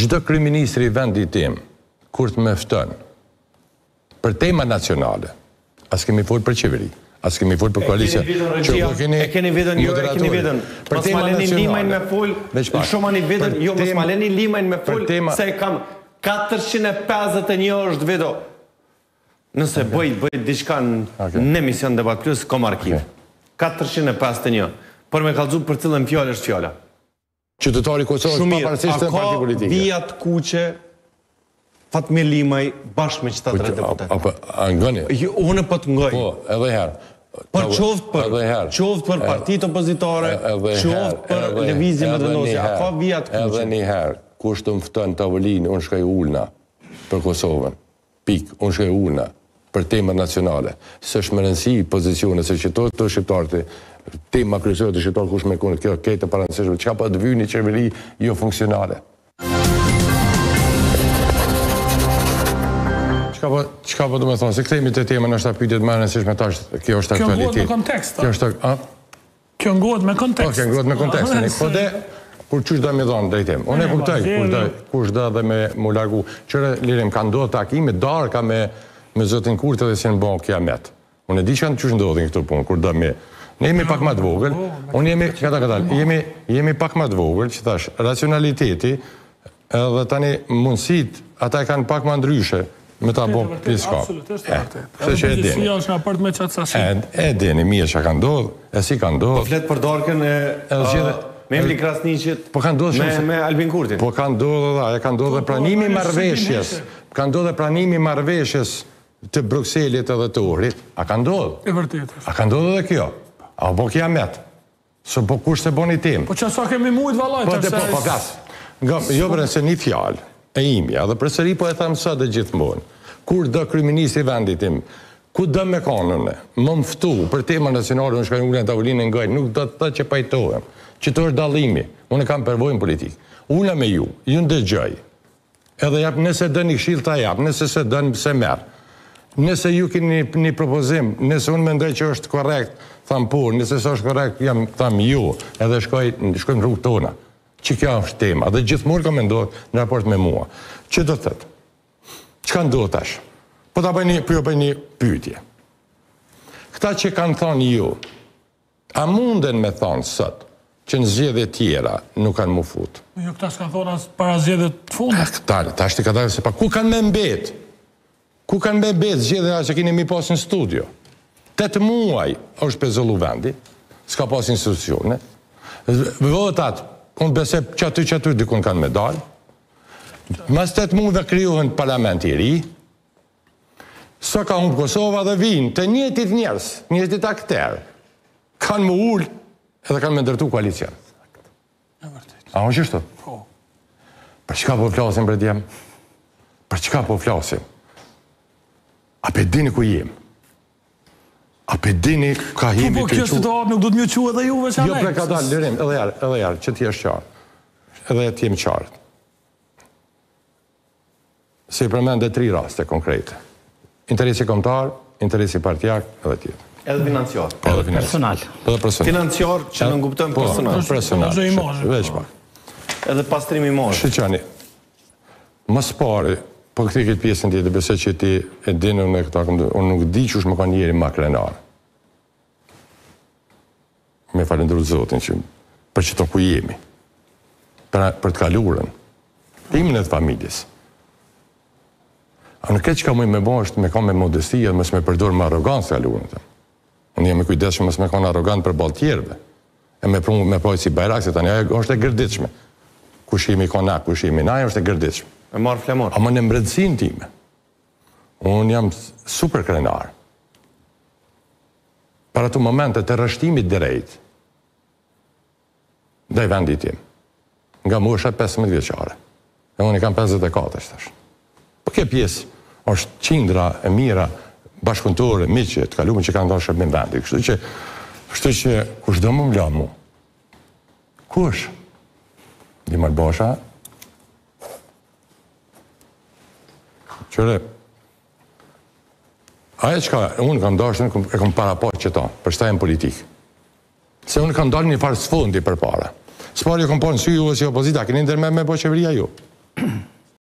Çdo kryeministri i vendit tim, kur të më fton për tema nacionale, as kemi folur për qeveri, as kemi folur për koalicion. E keni vetën, jo e keni vetën. Mos ma leni limajnë me fol, shumani vetën, jo mos ma leni limajnë me fol, se kam 451 është veto. Nëse bëj diçka në emision Debat Plus, kom arkiv. 451. Por me kallëzu për cilën fjallë është fjalla. Qytetari Kosovës pa parësisht të parti politike. A ka vijat kuqe Fatmir Limaj bashkë me qëta tre deputet? A ngëni? Unë po të ngoj. Po, edhe herë. Por qoftë për partit opozitore, qoftë për lëvizje më dënosje, a ka vijat kuqe? Edhe një herë, kush të mftën tavolinë, unë shkaj ulna për Kosovën. Pik, unë shkaj ulna për temat nacionale. Se është më rëndësi pozicione, se që të shqiptarët, tema kryesore të shqiptarët kush me kone, kjo kejtë të parancishme, që ka pa të vyjë një qeveri jo funksionale. Qka po du me thonë, se këtejmi të tema në është ta pyjtjet më rëndësishme, kjo është aktualitet. Kjo ngohet me kontekst, Kjo ngohet me kontekst. Kjo ngohet me kontekst. Po dhe, kur qysh da me dhonë drejtim. Unë e kuptoj, kush da dhe me mu largu. Qëre, lirim, ka ndodhë takime, darka me zotin Kurti dhe si në bon kiamet. Unë e di që kanë qysh ndodhin këtu punë, kur da me... Ne jemi pak ma të vogël, unë jemi pak ma të vogël, që thash, racionaliteti edhe tani mundësit, ata e kanë pak ma ndryshe me ta bo pjesë ka. Absolutisht, është e dini. është në apart me qatë sasi. E dini, mirë që ka ndodhë, e si ka ndodhë. Po fletë për darken me Emri Krasniqit, me Albin Kurtin. Po ka ndodhë, ka ndodhë pranimi marrëveshjes. Ka ndodhë pranimi marrëveshjes të Brukselit edhe të Ohrit. A ka ndodhë? E vërtet. A ka ndodhë edhe kjo? A po kiamet? Se po kush se bo një tim? Po që sa kemi mujt valaj? Po flasë. Jo bërën se një fjalë e imja, dhe përsëri po e thamë së dhe gjithmonë. Kur dë kryeministri vendit tim, ku dë me kanone, më mftu për tema nacionale, unë shkaj ullën e tavolinë në ngajnë, nuk do të që pajtohem, që të është dalimi, unë kam përvojnë politikë. Unë me ju në dëgjoj, edhe japë nëse dë një këshilë ta japë, nëse se dë në se merë, nëse ju keni një propozim, nëse unë mendoj që është korekt, thamë por, nëse së është korekt, jam thamë ju, edhe shkojmë në rrugë tona, që kjo është tema, dhe gjithmonë ka mendohet në raport me mua. Që do të thëtë? Që ka ndodhë tash? Po ta bëj një pyetje. Këta që kanë thonë ju, a munden me thonë sot, që në zgjedhje tjera nuk kanë mu futë? Jo, këta s'kanë thonë asë para zgjedhje të fundit. Këta, ta është të ka dalë se pa, ku kanë me mbet? Ku kanë me mbet zgjedhja që keni mi pas në studio? 8 muaj është pezollu vendi, s'ka pas institucione, votat, unë bese që aty dikun kanë me dalë, mas 8 muajve kryuhen parlamenti i ri, së ka humbë Kosova dhe vinë të njëtit njerës, njëtit akterë, kanë më ullë edhe kanë me ndërtu koalicion. A unë qështu? Për çka po flasim për djemë? Për çka po flasim? A pe dini ku jemë? A pe dini ka jemi të qu... Po kjo situatë nuk du të mjë qu edhe juve që Jo, pre ka dalë, lirim, edhe jarë, që ti është qartë. Edhe ti jem qartë. Se i përmende 3 raste konkrete. Interesi kombëtar, interesi partijak, edhe tjetë. Edhe financiar. Edhe personal. Edhe personal. Financiar që në nguptëm personal. Personal. Veç pak. Edhe pastrimi imazh. Shqeqani, më pari, po këti këtë pjesën tjetë, besoj që ti e dinë unë e këta këmdo, unë nuk di që është më ka njeri ma krenarë. Me falendru Zotin që për që të ku jemi, për të kalurën, timin e të familjes. A në këtë që ka mujë me bo është me ka me modestia, mësë me përdorë me arogancë të kalurën. Unë jemi kujdeshme mësë me ka në arogant për balë tjerve, e me prunë me pojtë si bajrak, se tani ajo është e gërditshme. Kush jemi konak, kush jemi naj, është e gërditshme. E marë flamor. A më në mbredësin time. Unë jam super krenar. Para të momente të rështimit drejt, dhe i vendit tim, nga mosha 15 vjeqare. E unë i kam 54 shtash. Po kjo pjesë është qindra e mira, bashkëntore, miqe, të kalume që kanë ndonë shërbim vendi. Kështu që kush do më mla mu? Kush? Dimar Bosha, qëre, aje që ka, unë kam dashën, e kam para po që ta, për shtajen politikë. Se unë kam dalë një farë sfondi për para. Së pari e kam po në sy ju e si opozita, keni ndër me po qeveria ju. Faleminderit.